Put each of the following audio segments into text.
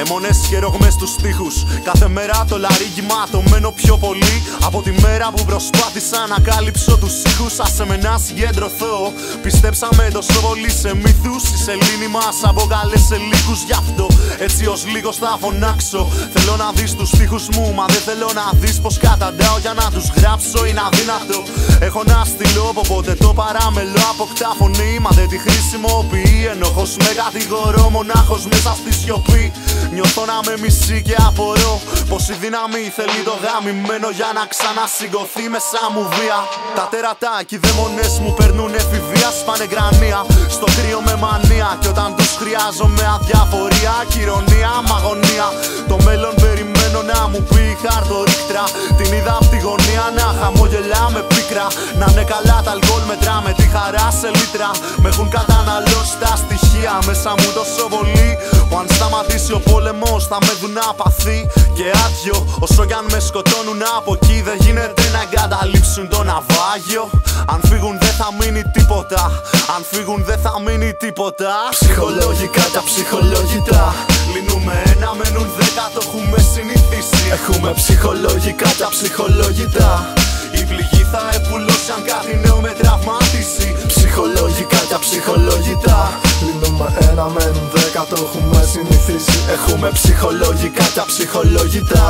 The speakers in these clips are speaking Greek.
Αιμονές και ρογμές στους τοίχους. Κάθε μέρα το λαρύγγι ματωμένο πιο πολύ από τη μέρα που προσπάθησα να κάλυψω τους ήχους. Άσε με να συγκεντρωθώ. Πιστέψαμε τόσο πολύ σε μύθους. Η σελήνη μας αποκάλεσε λίγους, γι' αυτό έτσι ως λίγος θα φωνάξω. Θέλω να δεις τους στίχους μου, μα δεν θέλω να δεις πως καταντάω για να τους γράψω. Είναι αδύνατο. Έχω να στείλω από πότε το παράμελο αποκτά φωνή, μα δεν τη χρησιμοποιεί. Ενοχώς με κατηγορώ, μονάχος μέσα στη σιωπή. Νιώθω να με μισεί και απορώ πως η δύναμη θέλει το γαμημένο για να ξανασυγκωθεί μέσα μου βία. Τα τέρατα και οι δαίμονες μου παίρνουν εφηβεία, σπάνε κρανία στο κρύο με μανία. Και όταν τους χρειάζομαι αδιαφορία, κυρωνία, μαγωνία. Το μέλλον περιμένω να μου πει χαρτορίκτρα. Την είδα απ' τη γωνία να χαμογελά με πίκρα. Να είναι καλά τα αλκοόλ, μετρά με τη χαρά σε λίτρα. Με έχουν καταναλώσει τα στοιχεία μέσα μου τόσο πολύ που αν σταματήσει ο πόλεμος θα με δουν απαθή και άδειο. Όσο κι αν με σκοτώνουν από εκεί, δεν γίνεται να εγκαταλείψουν το ναυάγιο. Αν φύγουν δεν θα μείνει τίποτα. Αν φύγουν δεν θα μείνει τίποτα. Ψυχολογικά τα ψυχολογητά. Λύνουμε ένα, μένουν 10, το έχουμε συνηθίσει. Έχουμε ψυχολογικά τα ψυχολογητά. Η πληγή θα επουλώσει αν κάτι νέο με τραυματίσει. Ψυχολογικά τα ψυχολογητά. Λύνουμε ένα, μένουν 10, το έχουμε συνηθίσει. Έχουμε ψυχολογικά τα ψυχολογητά.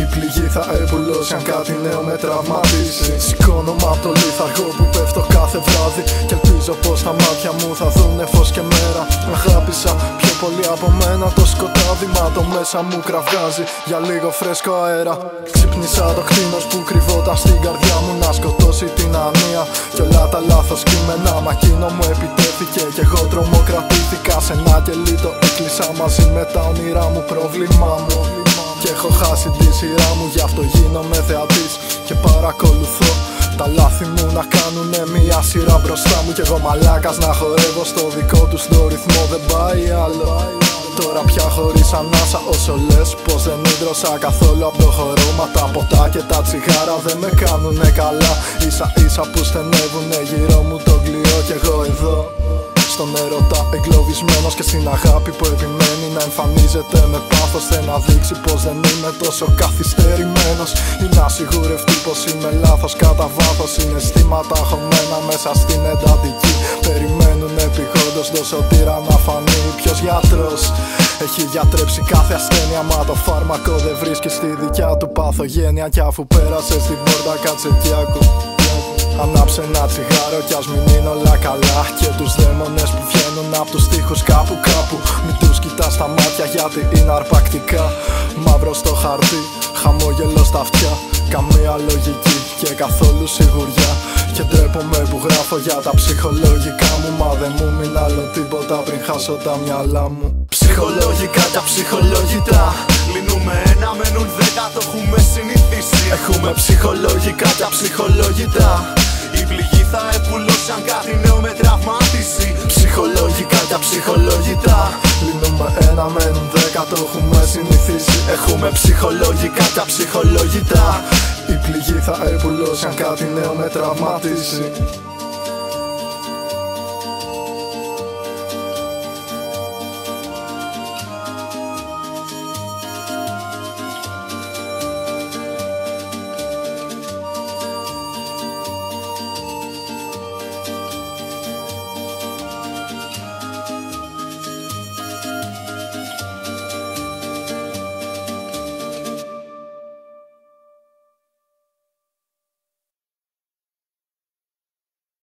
Η πληγή θα επουλώσει αν κάτι νέο με τραυματίσει. Σηκώνομαι απ' το λίθαργο που πέφτω κάθε βράδυ και ελπίζω πως τα μάτια μου θα δούνε φως και μέρα. Αγάπησα πιο πολύ από μένα το σκοτάδι, μα το μέσα μου κραυγάζει για λίγο φρέσκο αέρα. Ξύπνησα το κτήνος που κρυβόταν στην καρδιά μου να σκοτώσει την ανία και όλα τα λάθος κείμενα. Μα εκείνο μου επιτέθηκε και εγώ τρομοκρατήθηκα. Σε ένα κελί το έκλεισα μαζί με τα όνειρά μου, πρόβλημά μου. Και έχω χάσει τη σειρά μου, γι' αυτό γίνομαι θεατής και παρακολουθώ τα λάθη μου να κάνουνε μια σειρά μπροστά μου. Κι εγώ μαλάκας να χορεύω στο δικό τους το ρυθμό, δεν πάει άλλο. Τώρα πια χωρίς ανάσα όσο λες πως δεν ίδρωσα καθόλου απ' το χορό. Μα τα ποτά και τα τσιγάρα δεν με κάνουνε καλά. Ίσα ίσα που στενεύουνε γύρω μου το κλειό κι εγώ εδώ στον έρωτα εγκλωβισμένος και στην αγάπη που επιμένει να εμφανίζεται με πάθος. Θέλει να δείξει πως δεν είμαι τόσο καθυστερημένος ή να σιγουρευτεί πως είμαι λάθος κατά βάθος. Συναισθήματα χωμένα μέσα στην εντατική περιμένουν επιγόντως το σωτήρα να φανεί ποιος γιατρός έχει γιατρέψει κάθε ασθένεια. Μα το φάρμακο δεν βρίσκει στη δικιά του παθογένεια. Κι αφού πέρασε στην πόρτα κάτσε κι άκου. Ανάψε ένα τσιγάρο κι ας μην είναι όλα καλά. Και τους δαίμονες που βγαίνουν απ' τους τοίχους κάπου κάπου μην τους κοιτάς στα μάτια γιατί είναι αρπακτικά. Μαύρο στο χαρτί, χαμόγελο στα αυτιά. Καμία λογική και καθόλου σιγουριά. Και ντρέπομαι που γράφω για τα ψυχολογικά μου. Μα δεν μου μείνει άλλο τίποτα πριν χάσω τα μυαλά μου. Ψυχολογικά τα ψυχολογητά. Λύνουμε ένα, μένουν 10, το έχουμε συνηθίσει. Έχουμε ψυχολογικά τα ψυχολογητά. Η πληγή θα επουλώσει αν κάτι νέο με τραυματίσει. Ψυχολογικά τα ψυχολογητά. Λύνουμε ένα, μένουν 10, το έχουμε συνηθίσει. Έχουμε ψυχολογικά τα ψυχολογητά. Η πληγή θα επουλώσει αν κάτι νέο με τραυματίσει.